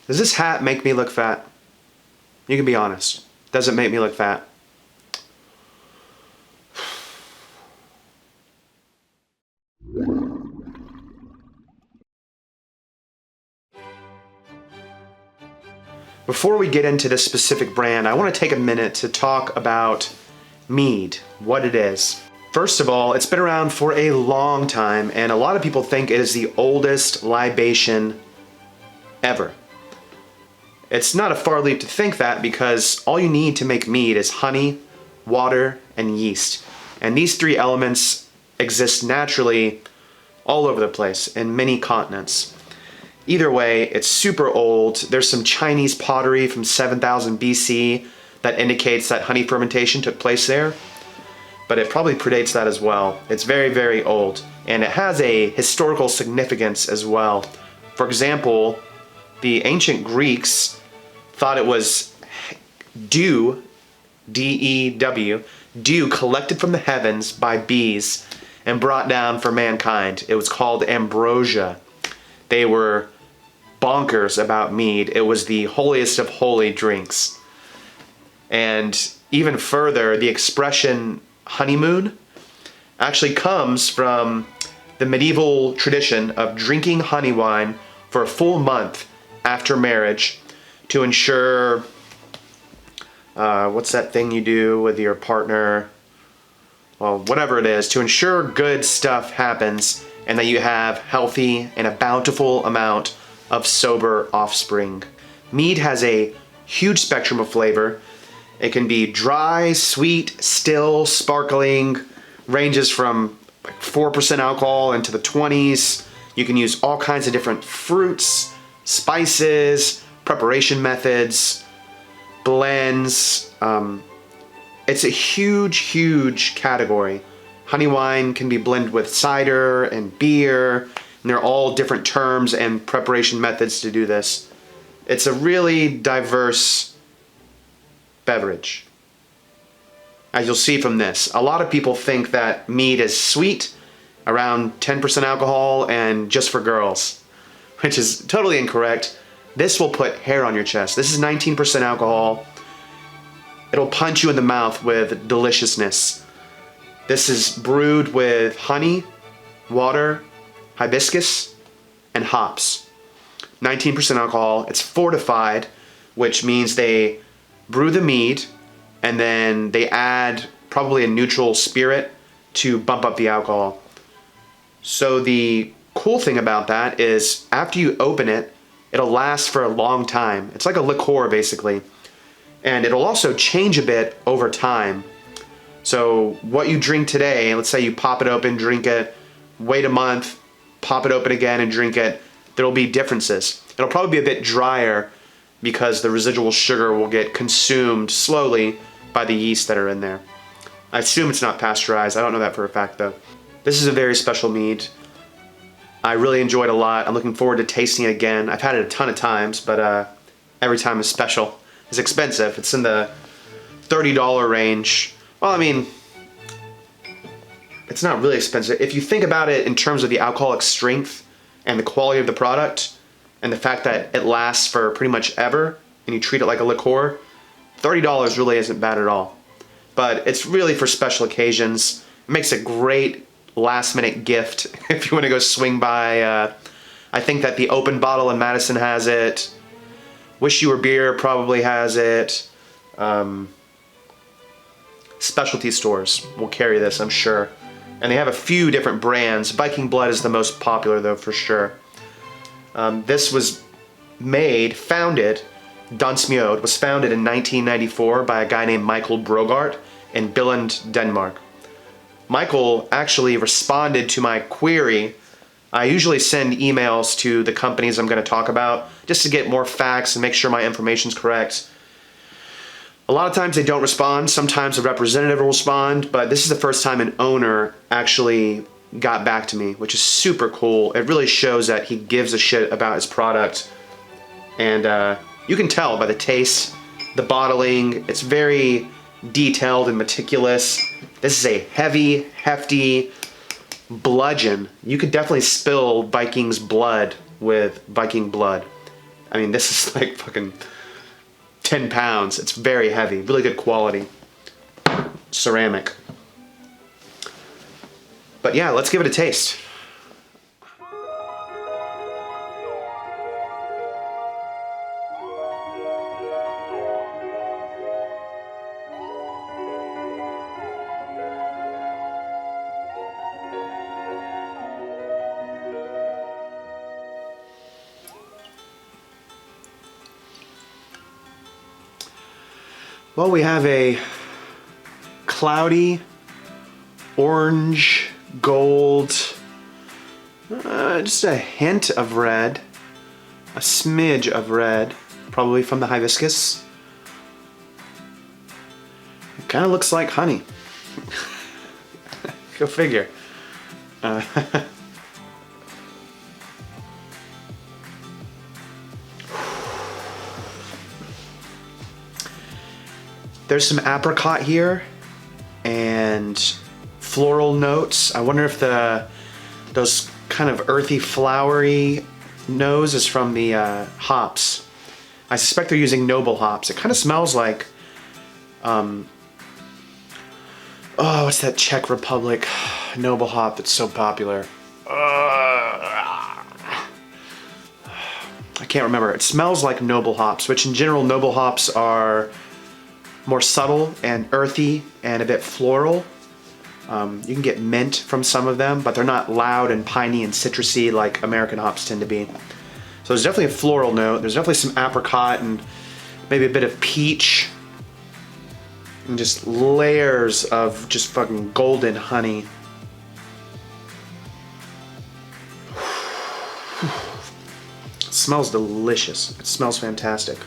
Does this hat make me look fat? You can be honest. Does it make me look fat? Before we get into this specific brand, I want to take a minute to talk about mead, what it is. First of all, it's been around for a long time, and a lot of people think it is the oldest libation ever. It's not a far leap to think that, because all you need to make mead is honey, water, and yeast. And these three elements exist naturally all over the place in many continents. Either way, it's super old. There's some Chinese pottery from 7000 BC that indicates that honey fermentation took place there, but it probably predates that as well. It's very, very old, and it has a historical significance as well. For example, the ancient Greeks thought it was dew, D-E-W, dew collected from the heavens by bees and brought down for mankind. It was called ambrosia. They were bonkers about mead. It was the holiest of holy drinks. And even further, the expression honeymoon actually comes from the medieval tradition of drinking honey wine for a full month after marriage to ensure, what's that thing you do with your partner? Well, whatever it is, to ensure good stuff happens and that you have healthy and a bountiful amount of sober offspring. Mead has a huge spectrum of flavor. It can be dry, sweet, still, sparkling, ranges from 4% alcohol into the 20s. You can use all kinds of different fruits, spices, preparation methods, blends. It's a huge, huge category. Honey wine can be blended with cider and beer, and they're all different terms and preparation methods to do this. It's a really diverse beverage. As you'll see from this, a lot of people think that mead is sweet, around 10% alcohol, and just for girls, which is totally incorrect. This will put hair on your chest. This is 19% alcohol. It'll punch you in the mouth with deliciousness. This is brewed with honey, water, hibiscus, and hops. 19% alcohol. It's fortified, which means they brew the mead and then they add probably a neutral spirit to bump up the alcohol. So the cool thing about that is after you open it, it'll last for a long time. It's like a liqueur basically. And it'll also change a bit over time. So what you drink today, let's say you pop it open, drink it, wait a month, pop it open again and drink it, there'll be differences. It'll probably be a bit drier because the residual sugar will get consumed slowly by the yeast that are in there. I assume it's not pasteurized. I don't know that for a fact though. This is a very special mead. I really enjoyed it a lot. I'm looking forward to tasting it again. I've had it a ton of times, but every time is special. It's expensive. It's in the $30 range. Well, I mean, it's not really expensive. If you think about it in terms of the alcoholic strength and the quality of the product and the fact that it lasts for pretty much ever and you treat it like a liqueur, $30 really isn't bad at all. But it's really for special occasions. It makes a great last minute gift if you want to go swing by. I think that the Open Bottle in Madison has it. Wish You Were Beer probably has it. Specialty stores will carry this, I'm sure. And they have a few different brands. Viking Blod is the most popular though, for sure. This was founded, Dunsmjød was founded in 1994 by a guy named Michael Brogart in Billund, Denmark. Michael actually responded to my query. I usually send emails to the companies I'm going to talk about just to get more facts and make sure my information's correct. A lot of times they don't respond. Sometimes a representative will respond, but this is the first time an owner actually got back to me, which is super cool. It really shows that he gives a shit about his product. And you can tell by the taste, the bottling, it's very detailed and meticulous. This is a heavy, hefty bludgeon. You could definitely spill Viking's blood with Viking Blod. I mean, this is like fucking 10 pounds. It's very heavy, really good quality. Ceramic. But yeah, let's give it a taste. Well, we have a cloudy, orange, gold, just a hint of red, a smidge of red, probably from the hibiscus. It kind of looks like honey. Go figure. There's some apricot here and floral notes. I wonder if those kind of earthy, flowery nose is from the hops. I suspect they're using noble hops. It kind of smells like, oh, what's that Czech Republic noble hop that's so popular? I can't remember. It smells like noble hops, which in general noble hops are more subtle and earthy and a bit floral. You can get mint from some of them, but they're not loud and piney and citrusy like American hops tend to be. So there's definitely a floral note. There's definitely some apricot and maybe a bit of peach. And just layers of just fucking golden honey. It smells delicious. It smells fantastic.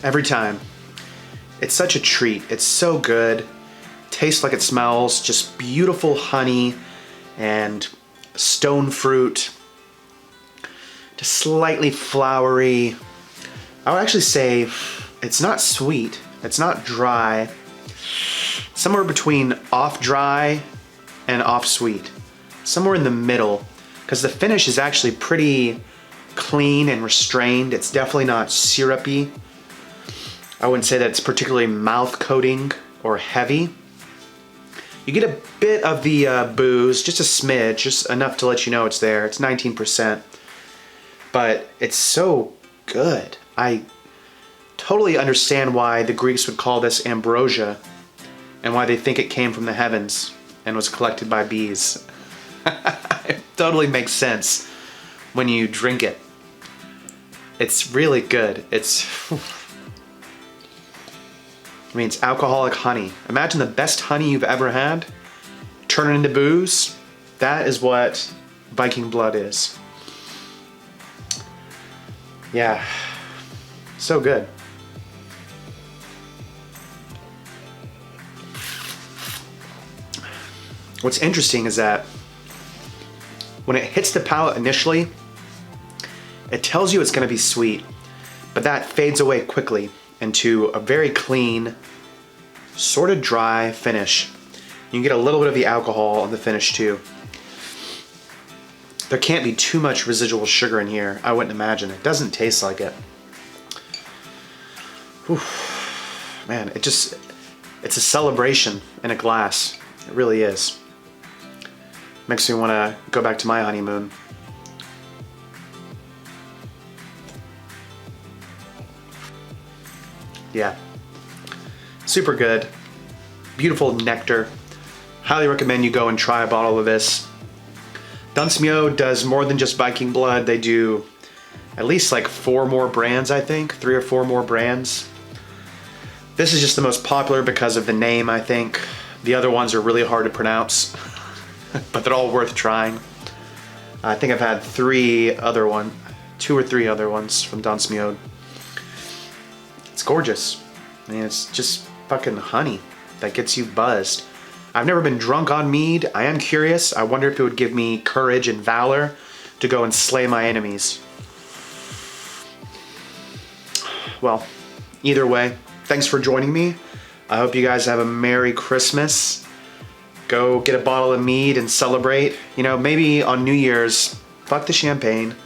Every time. It's such a treat. It's so good. Tastes like it smells. Just beautiful honey and stone fruit. Just slightly flowery. I would actually say it's not sweet. It's not dry. Somewhere between off dry and off sweet. Somewhere in the middle. Because the finish is actually pretty clean and restrained. It's definitely not syrupy. I wouldn't say that it's particularly mouth coating or heavy. You get a bit of the booze, just a smidge, just enough to let you know it's there. It's 19%, but it's so good. I totally understand why the Greeks would call this ambrosia and why they think it came from the heavens and was collected by bees. It totally makes sense when you drink it. It's really good. I mean, it's alcoholic honey. Imagine the best honey you've ever had. Turn it into booze. That is what Viking Blod is. Yeah, so good. What's interesting is that when it hits the palate initially, it tells you it's going to be sweet, but that fades away quickly into a very clean, sort of dry finish. You can get a little bit of the alcohol in the finish too. There can't be too much residual sugar in here, I wouldn't imagine. It doesn't taste like it. Whew. Man, it's a celebration in a glass. It really is. Makes me want to go back to my honeymoon. Yeah, super good, beautiful nectar. Highly recommend you go and try a bottle of this. Dunsmuir does more than just Viking Blod. They do at least like 4 more brands, I think, 3 or 4 more brands. This is just the most popular because of the name, I think. The other ones are really hard to pronounce, but they're all worth trying. I think I've had 2 or 3 other ones from Dunsmuir. It's gorgeous. I mean, it's just fucking honey that gets you buzzed. I've never been drunk on mead. I am curious. I wonder if it would give me courage and valor to go and slay my enemies. Well, either way, thanks for joining me. I hope you guys have a Merry Christmas. Go get a bottle of mead and celebrate. You know, maybe on New Year's, fuck the champagne.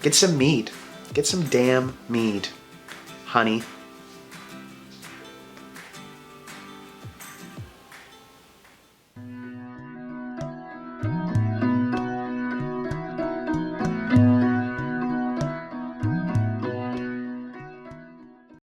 Get some mead. Get some damn mead. Honey.